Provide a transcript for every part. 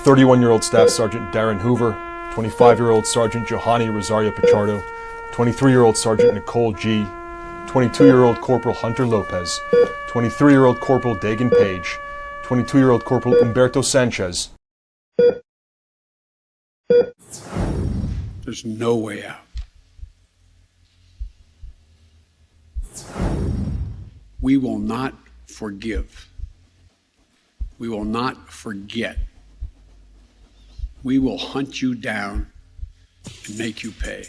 31-year-old Staff Sergeant Darren Hoover, 25-year-old Sergeant Johanny Rosario Pichardo, 23-year-old Sergeant Nicole G., 22-year-old Corporal Hunter Lopez, 23-year-old Corporal Dagan Page, 22-year-old Corporal Umberto Sanchez. There's no way out. We will not forgive. We will not forget. We will hunt you down and make you pay.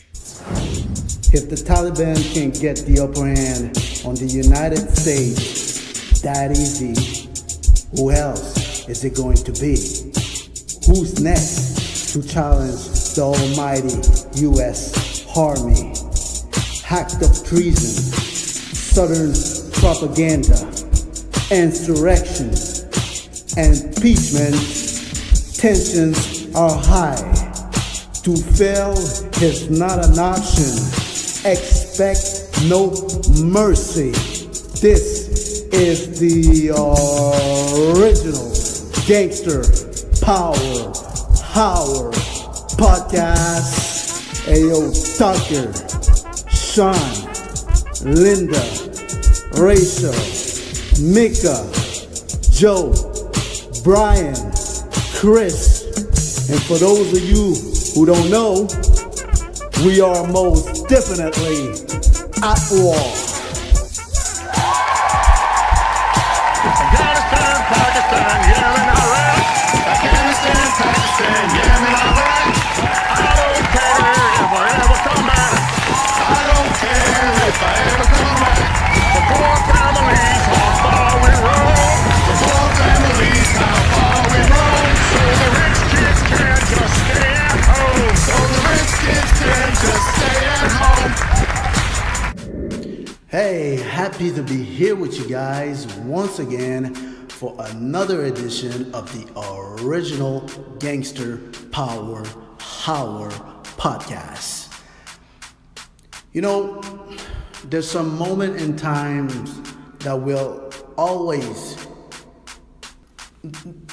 If the Taliban can get the upper hand on the United States that easy, who else is it going to be? Who's next to challenge the almighty U.S. Army? Act of treason, Southern propaganda, insurrection, impeachment, tensions are high. To fail is not an option. Expect no mercy. This is the original Gangster Power Hour podcast. Ayo, Tucker, Sean, Linda, Rachel, Mika, Joe, Brian, Chris, and for those of you who don't know, we are most definitely at war. Afghanistan, Pakistan, Yemen, Iraq. Afghanistan, Pakistan, Yemen, Iraq. I don't care if I ever come back. I don't care if I ever come back. The poor families, how far we roam. The poor families, how far we roam. So the rich kids can't just stay at home. So the rich kids can't just stay at home. Hey, happy to be here with you guys once again for another edition of the original Gangster Power Hour podcast. You know, there's some moment in time that will always,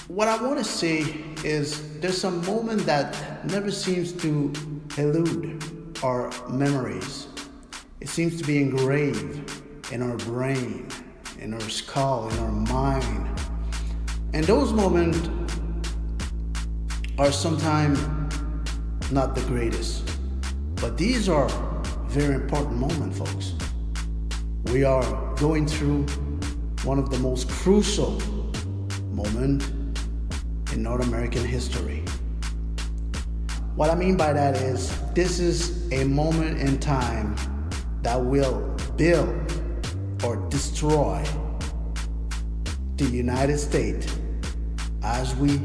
what I want to say is there's some moment that never seems to elude our memories. It seems to be engraved in our brain, in our skull, in our mind. And those moments are sometimes not the greatest. But these are very important moments, folks. We are going through one of the most crucial moments in North American history. What I mean by that is, this is a moment in time that will build or destroy the United States as we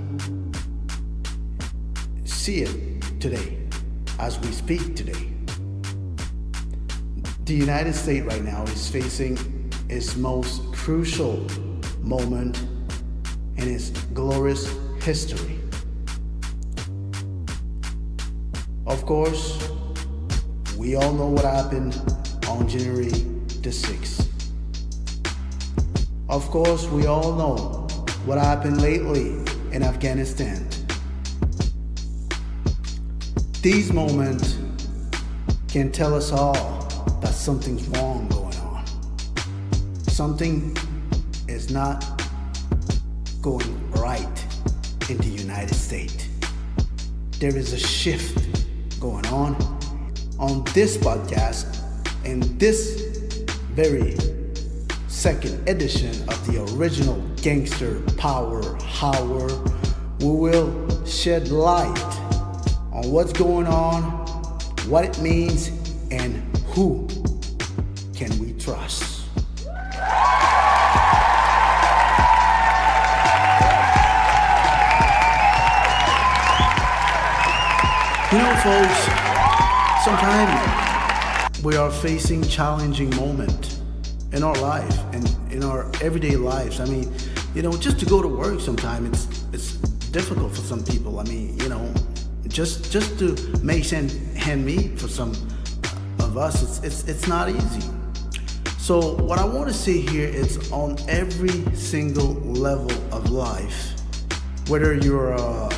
see it today, as we speak today. The United States right now is facing its most crucial moment in its glorious history. Of course, we all know what happened on January the 6th. Of course, we all know what happened lately in Afghanistan. These moments can tell us all that something's wrong going on. Something is not going right in the United States. There is a shift going on this podcast. In this very second edition of the original Gangster Power Hour, we will shed light on what's going on, what it means, and who can we trust. You know, folks, sometimes we are facing challenging moments in our life and in our everyday lives. I mean, you know, just to go to work sometimes it's difficult for some people. I mean, you know, just to make hand meet for some of us, it's not easy. So what I want to say here is on every single level of life, whether you're a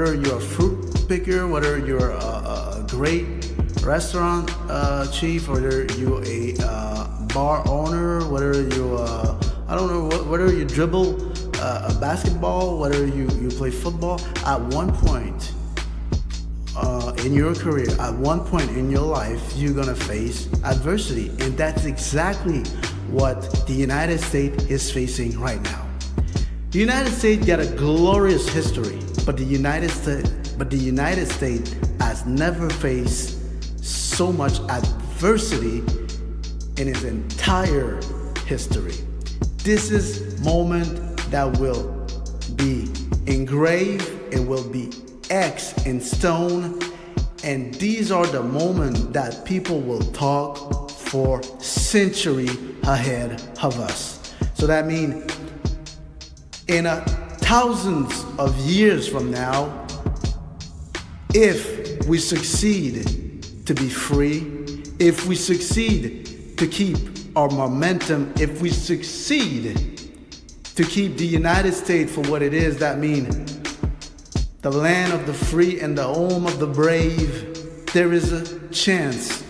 whether you're a fruit picker, whether you're a great restaurant chief, whether you're a bar owner, whether you I don't know, whether you dribble a basketball, whether you play football. At one point in your career, at one point in your life, you're gonna face adversity, and that's exactly what the United States is facing right now. The United States got a glorious history, but the United States has never faced so much adversity in its entire history. This is moment that will be engraved, it will be etched in stone, and these are the moments that people will talk for centuries ahead of us. So that means in thousands of years from now, if we succeed to be free, if we succeed to keep our momentum, if we succeed to keep the United States for what it is, that means the land of the free and the home of the brave, there is a chance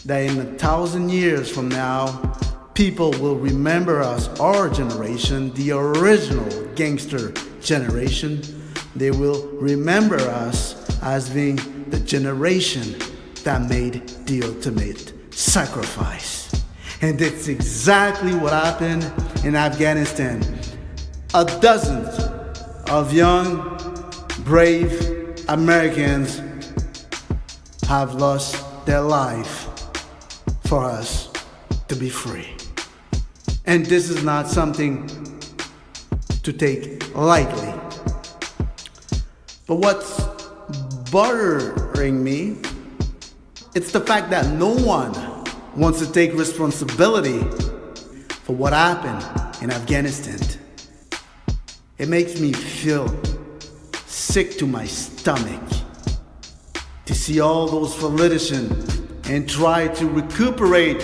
that in 1,000 years from now, people will remember us, our generation, the original gangster generation. They will remember us as being the generation that made the ultimate sacrifice. And that's exactly what happened in Afghanistan. A dozen of young, brave Americans have lost their life for us to be free. And this is not something to take lightly. But what's bothering me, it's the fact that no one wants to take responsibility for what happened in Afghanistan. It makes me feel sick to my stomach to see all those politicians and try to recuperate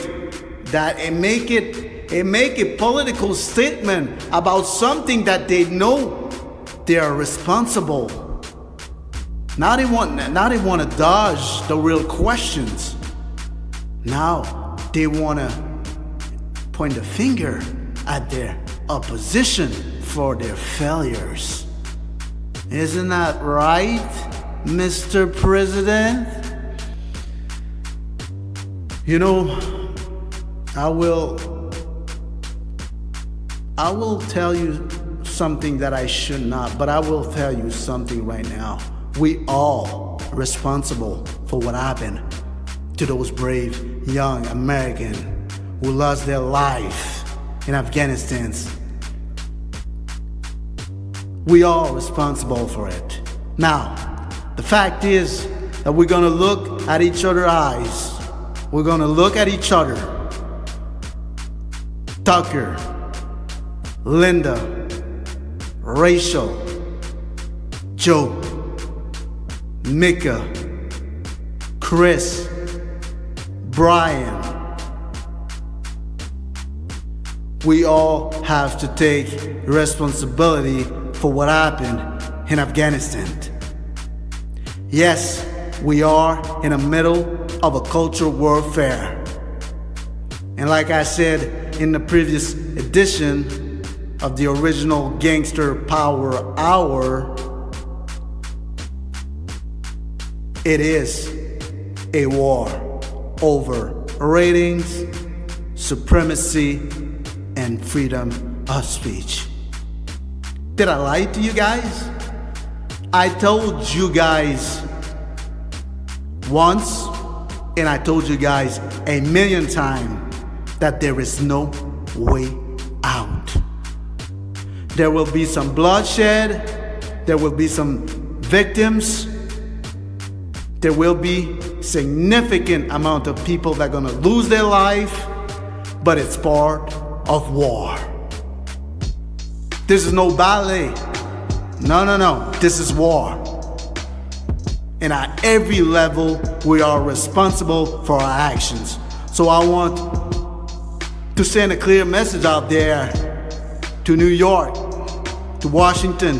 that and make a political statement about something that they know they are responsible. Now they want to dodge the real questions. Now they want to point the finger at their opposition for their failures. Isn't that right, Mr. President? You know, I will tell you something that I should not, but I will tell you something right now. We all responsible for what happened to those brave young Americans who lost their life in Afghanistan. We all responsible for it. Now, the fact is that we're gonna look at each other's eyes. We're gonna look at each other. Tucker, Linda, Rachel, Joe, Mika, Chris, Brian. We all have to take responsibility for what happened in Afghanistan. Yes, we are in the middle of a cultural warfare. And like I said in the previous edition of the original Gangster Power Hour, it is a war over ratings, supremacy, and freedom of speech. Did I lie to you guys? I told you guys once, and I told you guys 1,000,000 times that there is no way out. There will be some bloodshed, there will be some victims, there will be significant amount of people that are gonna lose their life, but it's part of war. This is no ballet. No. This is war. And at every level, we are responsible for our actions. So I want to send a clear message out there to New York, to Washington,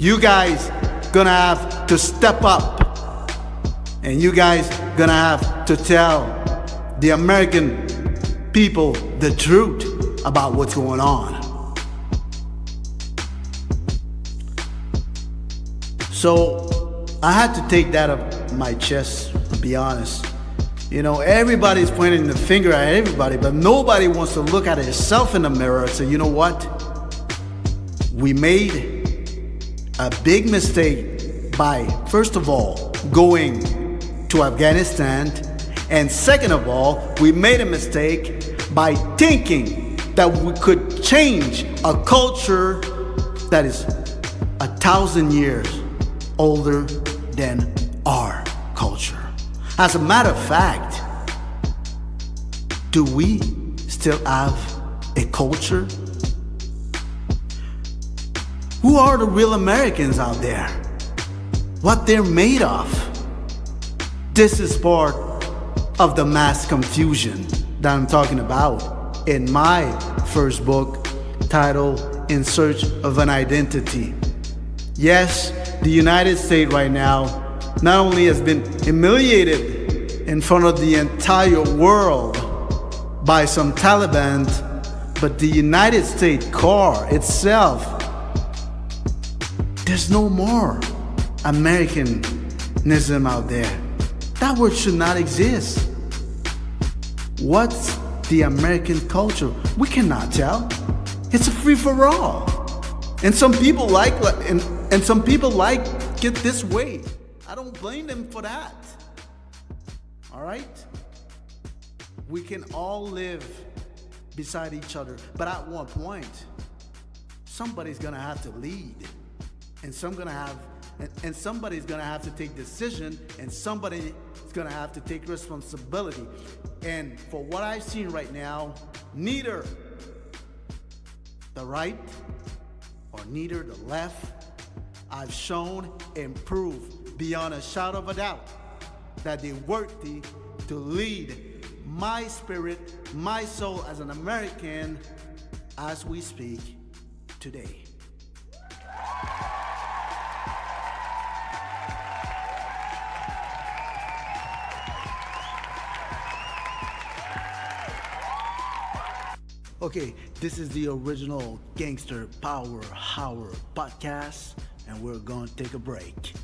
You guys gonna have to step up, and you guys gonna have to tell the American people the truth about what's going on. So I had to take that off my chest, to be honest. You know, everybody's pointing the finger at everybody, but nobody wants to look at itself in the mirror and say, you know what? We made a big mistake by, first of all, going to Afghanistan, and second of all, we made a mistake by thinking that we could change a culture that is 1,000 years older than our culture. As a matter of fact, do we still have a culture? Who are the real Americans out there? What they're made of? This is part of the mass confusion that I'm talking about in my first book titled In Search of an Identity. Yes, the United States right now not only has been humiliated in front of the entire world by some Taliban, but the United States core itself, there's no more Americanism out there. That word should not exist. What's the American culture? We cannot tell. It's a free-for-all. And some people like it this way. I don't blame them for that. All right? We can all live beside each other, but at one point, somebody's gonna have to lead. And somebody's gonna have to take decision, and somebody's gonna have to take responsibility. And for what I've seen right now, neither the right or neither the left have shown and proved beyond a shadow of a doubt that they're worthy to lead my spirit, my soul as an American as we speak today. Okay, this is the original Gangster Power Hour podcast, and we're going to take a break.